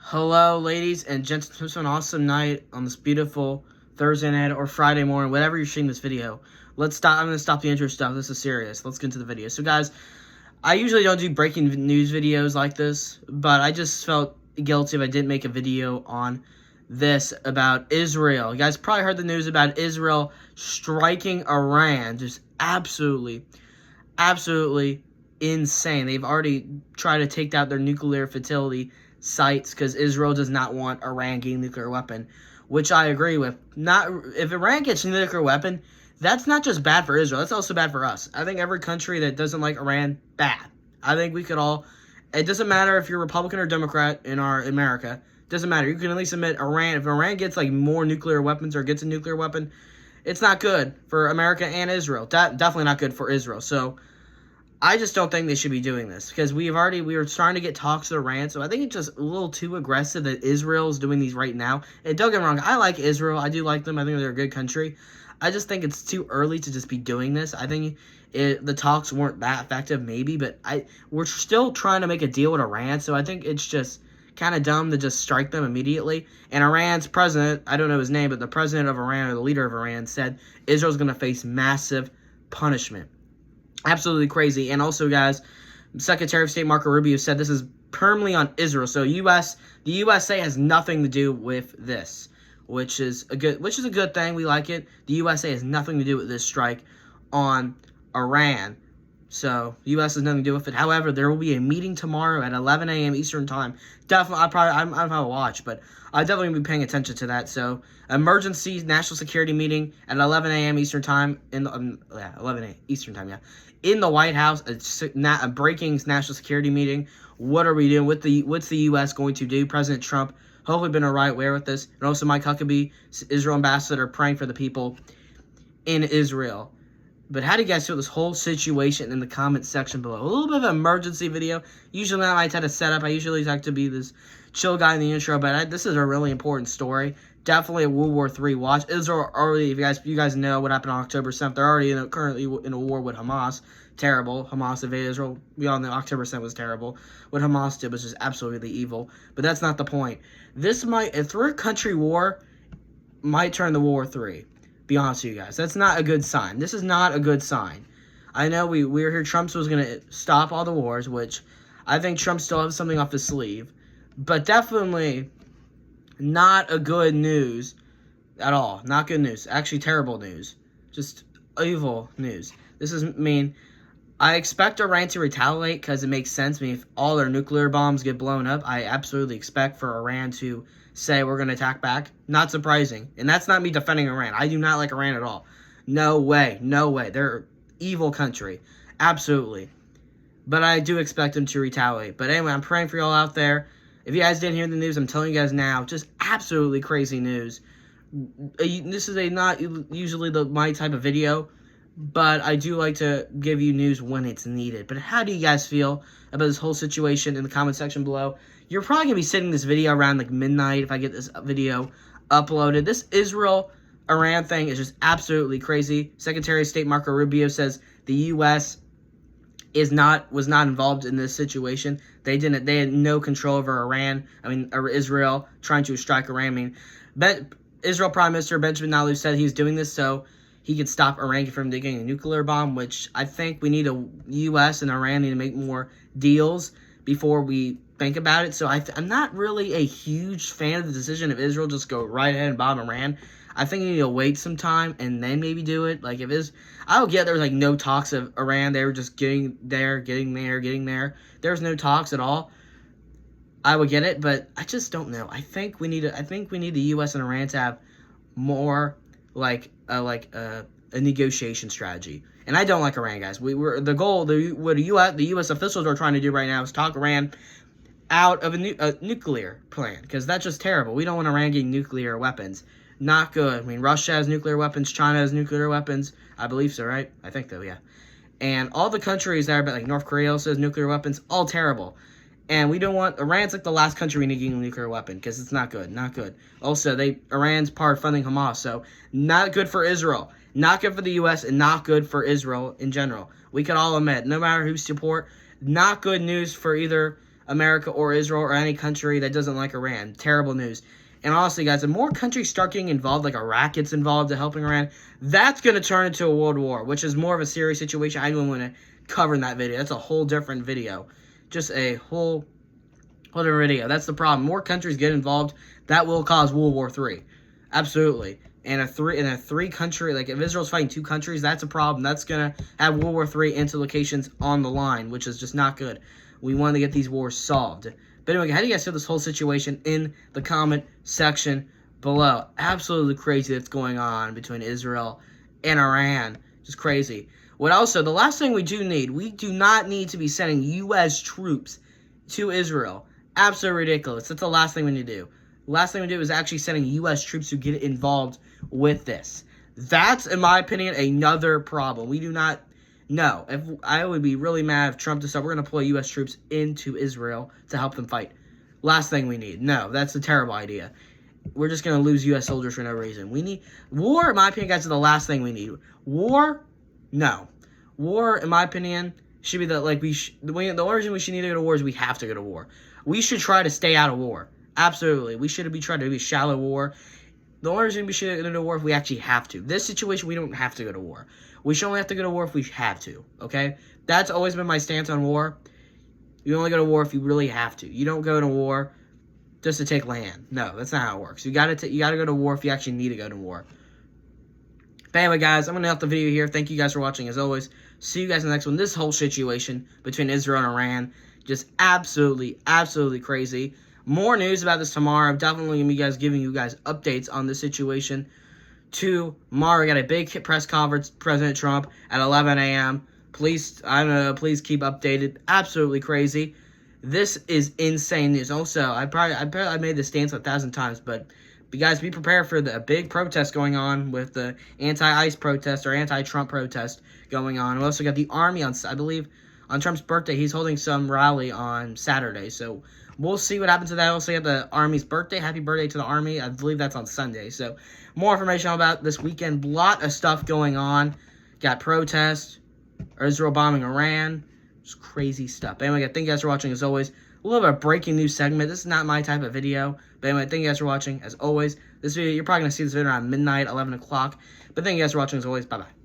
Hello, ladies and gentlemen. It's an awesome night on this beautiful Thursday night or Friday morning, whatever you're seeing this video. Let's stop. I'm going to stop the intro stuff. This is serious. Let's get into the video. So, guys, I usually don't do breaking news videos like this, but I just felt guilty if I didn't make a video on this about Israel. You guys probably heard the news about Israel striking Iran. Just absolutely insane. They've already tried to take out their nuclear facility sites because Israel does not want Iran getting a nuclear weapon, which I agree with. Not if Iran gets a nuclear weapon, that's not just bad for Israel, that's also bad for us. I think every country that doesn't like Iran, bad. I think we could all, it doesn't matter if you're Republican or Democrat in our America, it doesn't matter. You can at least admit Iran, if Iran gets like more nuclear weapons or gets a nuclear weapon, it's not good for America and Israel. Definitely not good for Israel. So I just don't think they should be doing this because we were starting to get talks with Iran, so I think it's just a little too aggressive that Israel is doing these right now. And don't get me wrong, I like Israel. I do like them. I think they're a good country. I just think it's too early to just be doing this. I think the talks weren't that effective, maybe, but we're still trying to make a deal with Iran, so I think it's just kind of dumb to just strike them immediately. And Iran's president, I don't know his name, but the president of Iran or the leader of Iran said Israel's going to face massive punishment. Absolutely crazy. And also, guys, Secretary of State Marco Rubio said this is permanently on Israel. So the USA has nothing to do with this, which is a good thing. We like it. The USA has nothing to do with this strike on Iran. So the U.S. has nothing to do with it. However, there will be a meeting tomorrow at 11 a.m. Eastern Time. Definitely, I don't have a watch, but I definitely will be paying attention to that. So, emergency national security meeting at 11 a.m. Eastern Time in 11 a.m. Eastern Time, in the White House. A breaking national security meeting. What are we doing? What's the U.S. going to do? President Trump hopefully been right way with this, and also Mike Huckabee, Israel ambassador, praying for the people in Israel. But how do you guys feel this whole situation in the comment section below? A little bit of an emergency video. Usually not my type of setup. I usually like to be this chill guy in the intro, but this is a really important story. Definitely a World War III watch. Israel already, if you guys know what happened on October 7th, they're already currently in a war with Hamas. Terrible. Hamas invaded Israel. We all know October 7th was terrible. What Hamas did was just absolutely evil. But that's not the point. A third country war might turn to World War III. Be honest with you guys, that's not a good sign. This is not a good sign. I know we were here. Trump was going to stop all the wars, which I think Trump still has something off his sleeve, but definitely not a good news at all. Not good news. Actually, terrible news. Just evil news. I expect Iran to retaliate because it makes sense. If all their nuclear bombs get blown up, I absolutely expect for Iran to say we're going to attack back. Not surprising. And that's not me defending Iran. I do not like Iran at all. No way. No way. They're an evil country. Absolutely. But I do expect them to retaliate. But anyway, I'm praying for y'all out there. If you guys didn't hear the news, I'm telling you guys now. Just absolutely crazy news. This is not usually my type of video, but I do like to give you news when it's needed. But how do you guys feel about this whole situation in the comment section below? You're probably going to be sending this video around like midnight if I get this video uploaded. This Israel-Iran thing is just absolutely crazy. Secretary of State Marco Rubio says the U.S. was not involved in this situation. They had no control over Israel trying to strike Iran. Israel Prime Minister Benjamin Netanyahu said he's doing this so he could stop Iran from getting a nuclear bomb, which I think we need U.S. and Iran need to make more deals before we think about it. So I'm not really a huge fan of the decision of Israel just go right ahead and bomb Iran. I think you need to wait some time and then maybe do it. Like I would get there was like no talks of Iran. They were just getting there. There's no talks at all. I would get it, but I just don't know. I think we need the U.S. and Iran to have more like a negotiation strategy. And I don't like Iran, guys. The U.S. officials are trying to do right now is talk Iran out of a nuclear plan, because that's just terrible. We don't want Iran getting nuclear weapons. Not good. Russia has nuclear weapons. China has nuclear weapons. I believe so, right? I think, though, yeah. And all the countries there, but like North Korea also has nuclear weapons. All terrible. And we don't want... Iran's like the last country we need getting a nuclear weapon, because it's not good. Not good. Also, Iran's part of funding Hamas, so not good for Israel. Not good for the U.S. and not good for Israel in general. We could all admit, no matter who support, not good news for either America or Israel or any country that doesn't like Iran. Terrible news. And honestly, guys, the more countries start getting involved, like Iraq gets involved in helping Iran, that's going to turn into a world war, which is more of a serious situation. I don't want to cover in that video. That's a whole different video. Just a whole other video. That's the problem. More countries get involved, that will cause World War III. Absolutely. And a three country, like if Israel's fighting 2 countries, that's a problem. That's gonna have World War III implications on the line, which is just not good. We want to get these wars solved. But anyway, how do you guys feel this whole situation in the comment section below? Absolutely crazy that's going on between Israel and Iran. Just crazy. What also, the last thing we do not need to be sending U.S. troops to Israel. Absolutely ridiculous. That's the last thing we need to do. The last thing we do is actually sending U.S. troops to get involved with this. That's, in my opinion, another problem. We do not know. If I would be really mad if Trump decided we're going to deploy U.S. troops into Israel to help them fight. Last thing we need. No, that's a terrible idea. We're just going to lose U.S. soldiers for no reason. We need war, in my opinion, guys, is the last thing we need. War? No. War, in my opinion, should be the only reason we should need to go to war is we have to go to war. We should try to stay out of war. Absolutely. We should be trying to be shallow war. The only reason we should go to war if we actually have to. This situation, we don't have to go to war. We should only have to go to war if we have to, okay? That's always been my stance on war. You only go to war if you really have to. You don't go to war just to take land. No, that's not how it works. You gotta go to war if you actually need to go to war. But anyway, guys, I'm going to end the video here. Thank you guys for watching, as always. See you guys in the next one. This whole situation between Israel and Iran, just absolutely, absolutely crazy. More news about this tomorrow. I'm definitely going to be giving you guys updates on this situation tomorrow. We got a big press conference, President Trump, at 11 a.m. Please keep updated. Absolutely crazy. This is insane news. Also, I made this stance 1,000 times, but you guys be prepared for the big protest going on with the anti-ICE protest or anti-Trump protest going on. We also got the Army on, I believe, on Trump's birthday. He's holding some rally on Saturday, so we'll see what happens to that. Also got the Army's birthday. Happy birthday to the Army. I believe that's on Sunday. So more information about this weekend. Lot of stuff going on. Got protests. Israel bombing Iran. Just crazy stuff. But anyway, thank you guys for watching as always. A little bit of breaking news segment. This is not my type of video. But anyway, thank you guys for watching as always. This video, you're probably going to see this video around midnight, 11 o'clock. But thank you guys for watching as always. Bye-bye.